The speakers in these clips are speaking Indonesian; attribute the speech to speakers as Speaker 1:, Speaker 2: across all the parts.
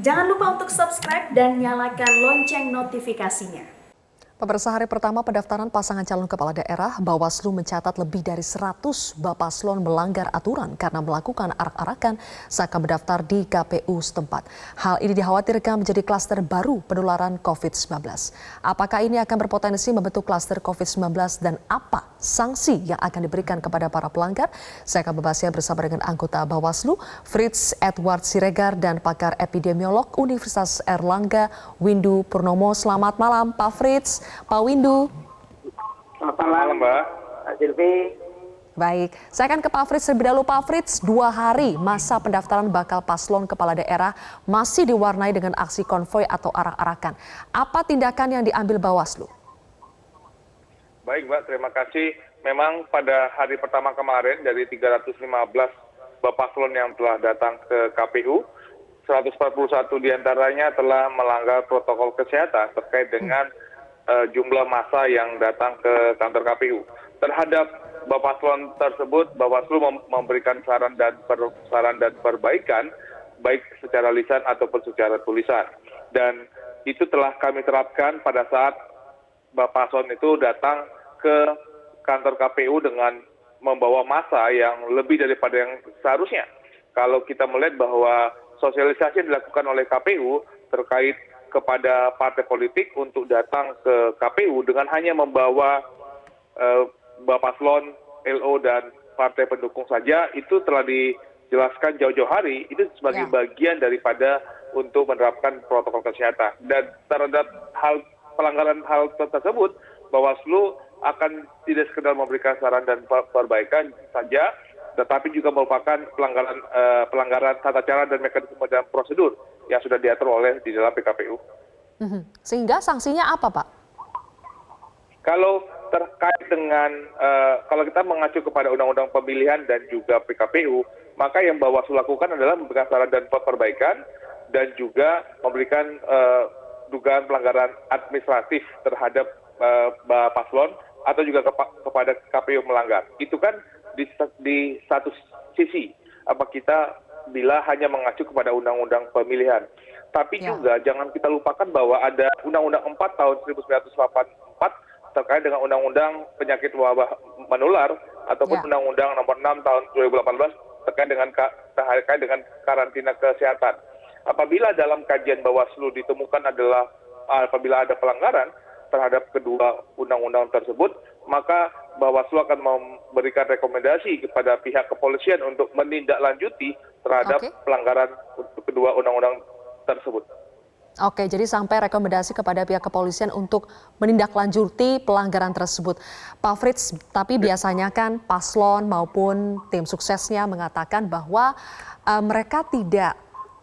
Speaker 1: Jangan lupa untuk subscribe dan nyalakan lonceng notifikasinya.
Speaker 2: Pemirsa, hari pertama pendaftaran pasangan calon kepala daerah, Bawaslu mencatat lebih dari 100 paslon melanggar aturan karena melakukan arak-arakan saat mendaftar di KPU setempat. Hal ini dikhawatirkan menjadi klaster baru penularan COVID-19. Apakah ini akan berpotensi membentuk klaster COVID-19 dan apa sanksi yang akan diberikan kepada para pelanggar? Saya akan membahasnya bersama dengan anggota Bawaslu, Fritz Edward Siregar, dan pakar epidemiolog Universitas Airlangga, Windu Purnomo. Selamat malam, Pak Fritz. Pak Windu.
Speaker 3: Selamat malam, Mbak Silvi.
Speaker 2: Baik, saya akan ke Pak Fritz terlebih dahulu. Pak Fritz, 2 hari masa pendaftaran bakal paslon kepala daerah masih diwarnai dengan aksi konvoi atau arak-arakan. Apa tindakan yang diambil Bawaslu?
Speaker 3: Baik, Mbak, terima kasih. Memang pada hari pertama kemarin dari 315 paslon yang telah datang ke KPU, 141 diantaranya telah melanggar protokol kesehatan terkait dengan jumlah massa yang datang ke kantor KPU. Terhadap paslon tersebut, Bawaslu memberikan saran dan perbaikan, baik secara lisan ataupun secara tulisan. Dan itu telah kami terapkan pada saat paslon itu datang ke kantor KPU dengan membawa massa yang lebih daripada yang seharusnya. Kalau kita melihat bahwa sosialisasi yang dilakukan oleh KPU terkait kepada partai politik untuk datang ke KPU dengan hanya membawa paslon, LO, dan partai pendukung saja, itu telah dijelaskan jauh-jauh hari, itu sebagai bagian daripada untuk menerapkan protokol kesehatan. Dan terhadap pelanggaran hal tersebut, Bawaslu akan tidak sekedar memberikan saran dan perbaikan saja, tetapi juga merupakan pelanggaran tata cara dan mekanisme dan prosedur yang sudah diatur oleh di dalam PKPU.
Speaker 2: Sehingga sanksinya apa, Pak?
Speaker 3: Kalau terkait dengan kalau kita mengacu kepada Undang-Undang Pemilihan dan juga PKPU, maka yang Bawaslu lakukan adalah memberikan saran dan perbaikan dan juga memberikan dugaan pelanggaran administratif terhadap paslon atau juga kepada KPU melanggar. Itu kan di satu sisi apa kita bila hanya mengacu kepada Undang-Undang Pemilihan. Tapi juga jangan kita lupakan bahwa ada Undang-Undang 4 tahun 1984 terkait dengan Undang-Undang Penyakit Wabah Menular ataupun Undang-Undang Nomor 6 tahun 2018 terkait dengan karantina kesehatan. Apabila dalam kajian Bawaslu ditemukan apabila ada pelanggaran terhadap kedua undang-undang tersebut, maka Bawaslu akan memberikan rekomendasi kepada pihak kepolisian untuk menindaklanjuti terhadap pelanggaran kedua undang-undang tersebut.
Speaker 2: Oke, jadi sampai rekomendasi kepada pihak kepolisian untuk menindaklanjuti pelanggaran tersebut. Pak Fritz, tapi biasanya kan paslon maupun tim suksesnya mengatakan bahwa mereka tidak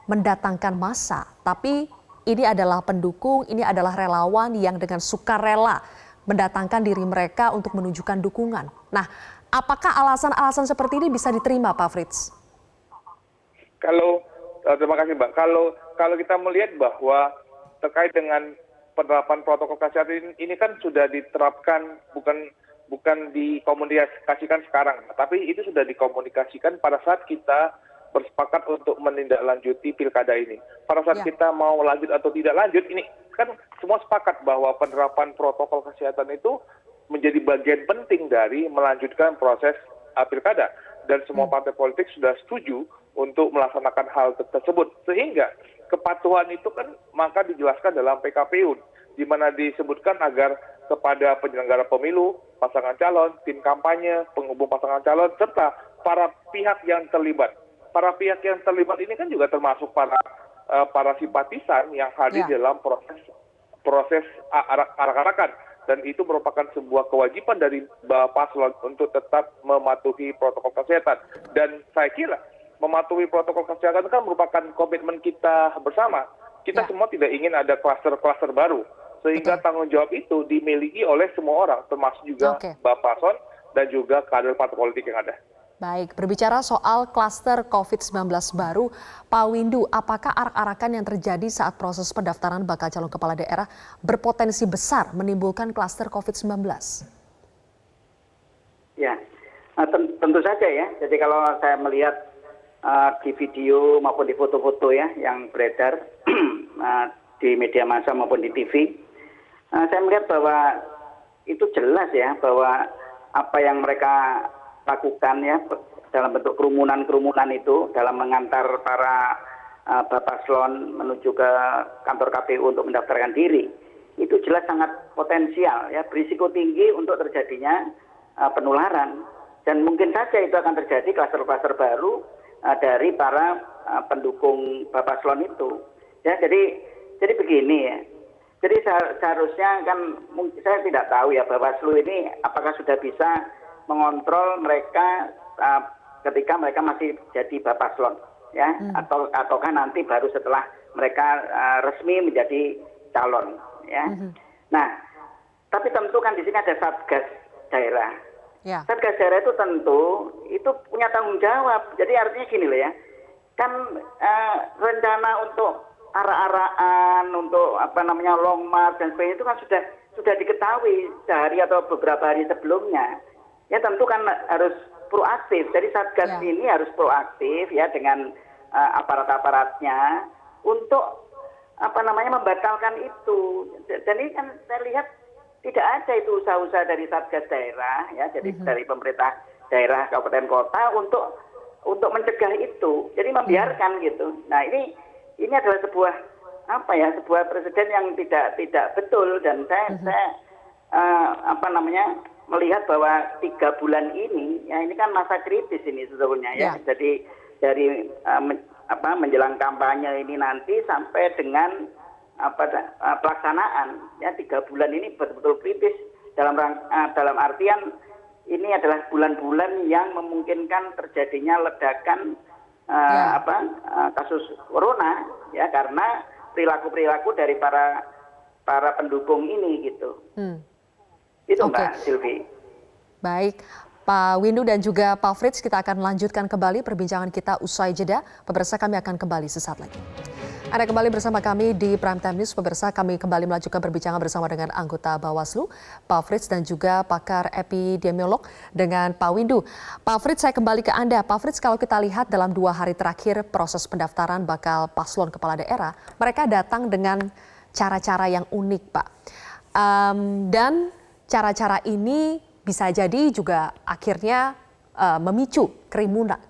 Speaker 2: mendatangkan massa, tapi ini adalah pendukung, ini adalah relawan yang dengan sukarela mendatangkan diri mereka untuk menunjukkan dukungan. Nah, apakah alasan-alasan seperti ini bisa diterima, Pak Fritz?
Speaker 3: Terima kasih, Mbak. Kalau kita melihat bahwa terkait dengan penerapan protokol kesehatan ini kan sudah diterapkan, bukan dikomunikasikan sekarang, tapi itu sudah dikomunikasikan pada saat kita bersepakat untuk menindaklanjuti pilkada ini. Pada saat kita mau lanjut atau tidak lanjut, ini kan semua sepakat bahwa penerapan protokol kesehatan itu menjadi bagian penting dari melanjutkan proses pilkada. Dan semua partai politik sudah setuju untuk melaksanakan hal tersebut. Sehingga kepatuhan itu kan maka dijelaskan dalam PKPU, di mana disebutkan agar kepada penyelenggara pemilu, pasangan calon, tim kampanye, penghubung pasangan calon, serta para pihak yang terlibat. Para pihak yang terlibat ini kan juga termasuk para simpatisan yang hadir dalam proses arak-arakan. Dan itu merupakan sebuah kewajiban dari paslon untuk tetap mematuhi protokol kesehatan. Dan saya kira mematuhi protokol kesehatan kan merupakan komitmen kita bersama. Kita semua tidak ingin ada klaster-klaster baru. Sehingga tanggung jawab itu dimiliki oleh semua orang, termasuk juga paslon dan juga kader partai politik yang ada.
Speaker 2: Baik, berbicara soal klaster COVID-19 baru, Pak Windu, apakah arak-arakan yang terjadi saat proses pendaftaran bakal calon kepala daerah berpotensi besar menimbulkan klaster COVID-19?
Speaker 4: Ya, tentu saja ya. Jadi kalau saya melihat di video maupun di foto-foto ya yang beredar di media massa maupun di TV. Saya melihat bahwa itu jelas ya bahwa apa yang mereka lakukan ya dalam bentuk kerumunan itu dalam mengantar para Bapaslon menuju ke kantor KPU untuk mendaftarkan diri, itu jelas sangat potensial ya, berisiko tinggi untuk terjadinya penularan, dan mungkin saja itu akan terjadi klaster-klaster baru dari para pendukung Bapaslon itu ya. Jadi begini ya, jadi seharusnya kan saya tidak tahu ya Bawaslu ini apakah sudah bisa mengontrol mereka ketika mereka masih jadi Bapaslon ya, ataukah nanti baru setelah mereka resmi menjadi calon ya. Nah, tapi tentu kan di sini ada Satgas daerah.
Speaker 2: Ya.
Speaker 4: Satgas daerah itu tentu itu punya tanggung jawab. Jadi artinya gini loh ya, kan rencana untuk arah-arahan, untuk long march dan sebagainya itu kan sudah diketahui sehari atau beberapa hari sebelumnya. Ya tentu kan harus proaktif. Jadi Satgas ini harus proaktif ya dengan aparat-aparatnya untuk membatalkan itu. Dan ini kan saya lihat tidak ada itu usaha-usaha dari Satgas daerah ya, jadi dari pemerintah daerah kabupaten kota untuk mencegah itu. Jadi membiarkan gitu. Nah, ini adalah sebuah presiden yang tidak betul, dan saya melihat bahwa 3 bulan ini ya ini kan masa kritis ini sebetulnya ya. Jadi dari menjelang kampanye ini nanti sampai dengan pelaksanaan ya, 3 bulan ini betul-betul kritis dalam artian ini adalah bulan-bulan yang memungkinkan terjadinya ledakan kasus corona ya, karena perilaku dari para pendukung ini gitu. Itu Mbak Silvi.
Speaker 2: Baik, Pak Windu dan juga Pak Frits, kita akan lanjutkan kembali perbincangan kita usai jeda. Pemirsa, kami akan kembali sesaat lagi. Anda kembali bersama kami di Prime Time News. Pemirsa, kami kembali melanjutkan perbincangan bersama dengan anggota Bawaslu, Pak Frits, dan juga pakar epidemiolog dengan Pak Windu. Pak Frits, saya kembali ke Anda. Pak Frits, kalau kita lihat dalam 2 hari terakhir proses pendaftaran bakal paslon kepala daerah, mereka datang dengan cara-cara yang unik, Pak. Dan cara-cara ini bisa jadi juga akhirnya memicu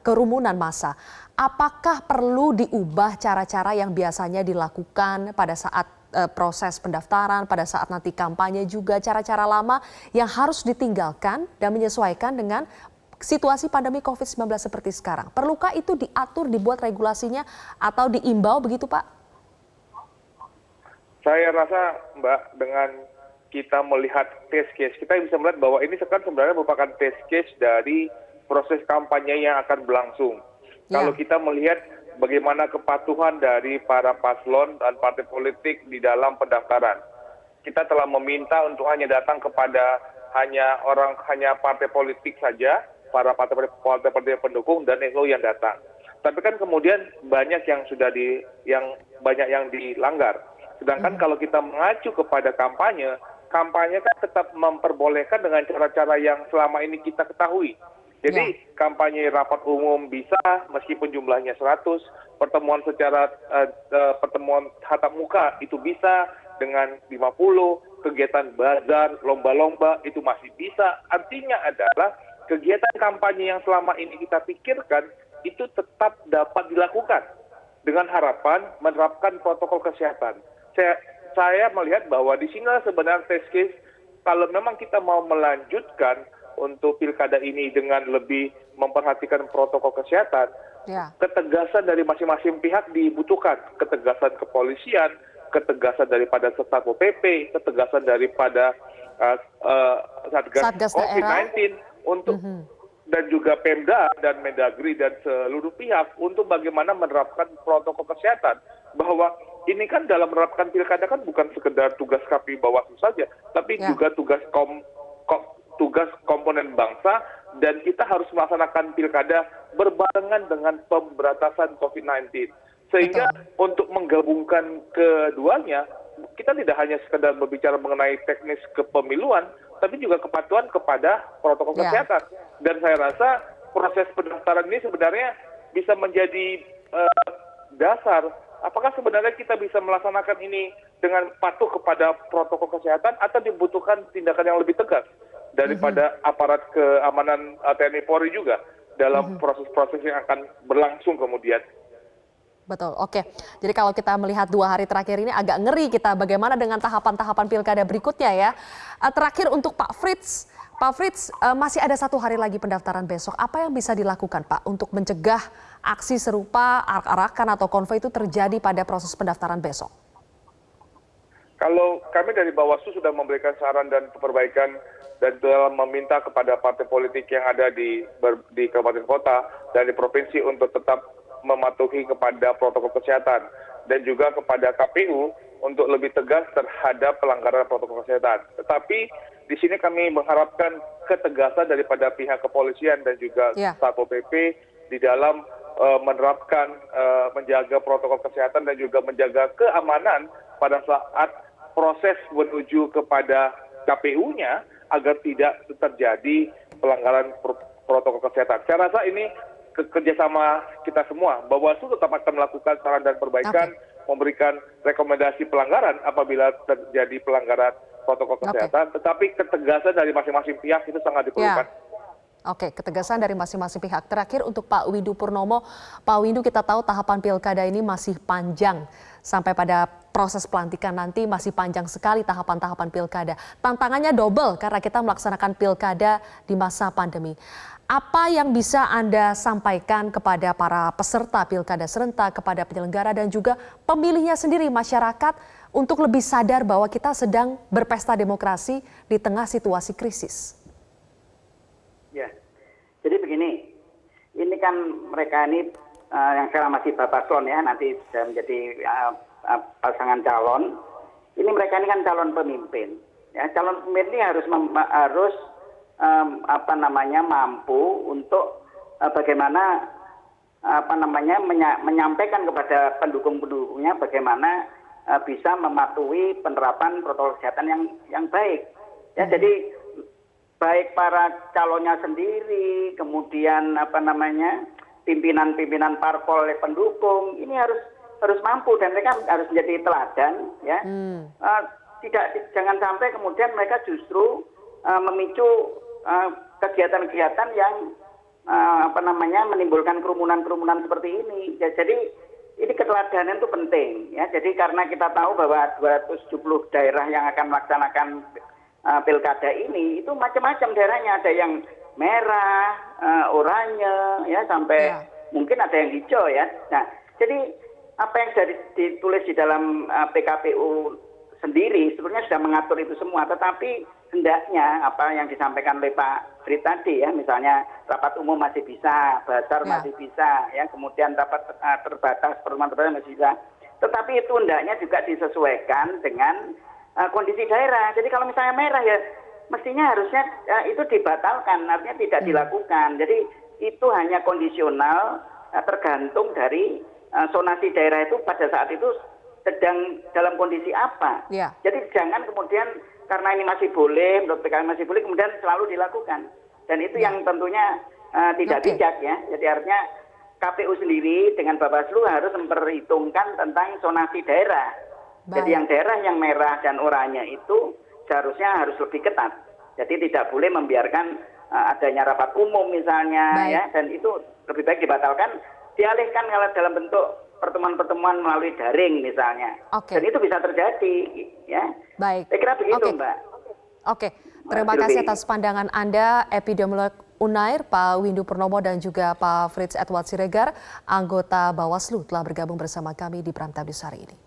Speaker 2: kerumunan massa. Apakah perlu diubah cara-cara yang biasanya dilakukan pada saat proses pendaftaran, pada saat nanti kampanye, juga cara-cara lama yang harus ditinggalkan dan menyesuaikan dengan situasi pandemi COVID-19 seperti sekarang? Perlukah itu diatur, dibuat regulasinya atau diimbau begitu, Pak?
Speaker 3: Saya rasa, Mbak, dengan kita melihat test case, kita bisa melihat bahwa ini sebenarnya merupakan test case dari proses kampanye yang akan berlangsung. Kalau kita melihat bagaimana kepatuhan dari para paslon dan partai politik di dalam pendaftaran, kita telah meminta untuk hanya datang kepada hanya partai politik saja, para partai pendukung dan NGO yang datang. Tapi kan kemudian banyak yang banyak yang dilanggar. Sedangkan kalau kita mengacu kepada kampanye kan tetap memperbolehkan dengan cara-cara yang selama ini kita ketahui. Jadi kampanye rapat umum bisa meskipun jumlahnya 100, pertemuan pertemuan tatap muka itu bisa dengan 50, kegiatan bazar, lomba-lomba itu masih bisa. Artinya adalah kegiatan kampanye yang selama ini kita pikirkan itu tetap dapat dilakukan dengan harapan menerapkan protokol kesehatan. Saya melihat bahwa di sinilah sebenarnya test case kalau memang kita mau melanjutkan untuk pilkada ini dengan lebih memperhatikan protokol kesehatan, ketegasan dari masing-masing pihak dibutuhkan. Ketegasan kepolisian, ketegasan daripada Satpol PP, ketegasan daripada Satgas COVID-19 untuk dan juga Pemda dan Mendagri dan seluruh pihak untuk bagaimana menerapkan protokol kesehatan. Bahwa ini kan dalam menerapkan pilkada kan bukan sekedar tugas KPU Bawaslu saja, tapi juga tugas komponen bangsa, dan kita harus melaksanakan pilkada berbarengan dengan pemberantasan COVID-19. Sehingga untuk menggabungkan keduanya, kita tidak hanya sekedar berbicara mengenai teknis kepemiluan, tapi juga kepatuhan kepada protokol kesehatan. Dan saya rasa proses pendaftaran ini sebenarnya bisa menjadi dasar. Apakah sebenarnya kita bisa melaksanakan ini dengan patuh kepada protokol kesehatan atau dibutuhkan tindakan yang lebih tegas daripada aparat keamanan TNI Polri juga dalam proses-proses yang akan berlangsung kemudian.
Speaker 2: Betul, oke. Jadi kalau kita melihat 2 hari terakhir ini agak ngeri kita bagaimana dengan tahapan-tahapan pilkada berikutnya ya. Terakhir untuk Pak Frits. Pak Frits, masih ada 1 hari lagi pendaftaran besok. Apa yang bisa dilakukan Pak untuk mencegah aksi serupa, arak-arakan atau konvoy itu terjadi pada proses pendaftaran besok?
Speaker 3: Kalau kami dari Bawaslu sudah memberikan saran dan perbaikan dan dalam meminta kepada partai politik yang ada di kabupaten kota dan di provinsi untuk tetap mematuhi kepada protokol kesehatan dan juga kepada KPU untuk lebih tegas terhadap pelanggaran protokol kesehatan. Tetapi di sini kami mengharapkan ketegasan daripada pihak kepolisian dan juga Satpol PP di dalam menerapkan menjaga protokol kesehatan dan juga menjaga keamanan pada saat proses menuju kepada KPU-nya agar tidak terjadi pelanggaran protokol kesehatan. Saya rasa ini kerjasama kita semua. Bawaslu tetap akan melakukan saran dan perbaikan, memberikan rekomendasi pelanggaran apabila terjadi pelanggaran protokol kesehatan, tetapi ketegasan dari masing-masing pihak itu sangat diperlukan.
Speaker 2: Oke, ketegasan dari masing-masing pihak. Terakhir untuk Pak Windu Purnomo. Pak Windu, kita tahu tahapan pilkada ini masih panjang. Sampai pada proses pelantikan nanti masih panjang sekali tahapan-tahapan pilkada. Tantangannya double karena kita melaksanakan pilkada di masa pandemi. Apa yang bisa Anda sampaikan kepada para peserta pilkada serentak, kepada penyelenggara dan juga pemilihnya sendiri, masyarakat, untuk lebih sadar bahwa kita sedang berpesta demokrasi di tengah situasi krisis?
Speaker 4: Ya, jadi begini, ini kan mereka ini yang sekarang masih paslon ya, nanti sudah menjadi pasangan calon. Ini mereka ini kan calon pemimpin. Ya, calon pemimpin ini harus mampu untuk bagaimana menyampaikan kepada pendukung-pendukungnya bagaimana bisa mematuhi penerapan protokol kesehatan yang baik. Ya, jadi baik para calonnya sendiri, kemudian pimpinan-pimpinan parpol pendukung ini harus mampu dan mereka harus menjadi teladan ya. Jangan sampai kemudian mereka justru memicu kegiatan-kegiatan yang menimbulkan kerumunan-kerumunan seperti ini. Ya, jadi ini keteladanan itu penting ya. Jadi karena kita tahu bahwa 270 daerah yang akan melaksanakan pilkada ini itu macam-macam daerahnya, ada yang merah, oranye, ya sampai mungkin ada yang hijau ya. Nah, jadi apa yang sudah ditulis di dalam PKPU sendiri sebenarnya sudah mengatur itu semua, tetapi hendaknya apa yang disampaikan oleh Pak Frit tadi ya, misalnya rapat umum masih bisa, basar masih bisa, ya kemudian rapat terbatas, pertemuan terbatas masih bisa, tetapi itu hendaknya juga disesuaikan dengan kondisi daerah. Jadi kalau misalnya merah ya mestinya harusnya itu dibatalkan, artinya tidak dilakukan. Jadi itu hanya kondisional tergantung dari zonasi daerah itu pada saat itu sedang dalam kondisi apa. Jadi jangan kemudian karena ini masih boleh, menurut PKP masih boleh, kemudian selalu dilakukan. Dan itu yang tentunya tidak bijak ya. Jadi artinya KPU sendiri dengan Bawaslu harus memperhitungkan tentang zonasi daerah. Jadi yang daerah yang merah dan oranye itu seharusnya harus lebih ketat. Jadi tidak boleh membiarkan adanya rapat umum misalnya ya, dan itu lebih baik dibatalkan, dialihkan kalau dalam bentuk pertemuan-pertemuan melalui daring misalnya. Dan itu bisa terjadi ya. Saya kira begitu Mbak.
Speaker 2: Terima kasih atas pandangan Anda, epidemiolog Unair, Pak Windu Purnomo dan juga Pak Frits Edward Siregar, anggota Bawaslu telah bergabung bersama kami di Prime Time News hari ini.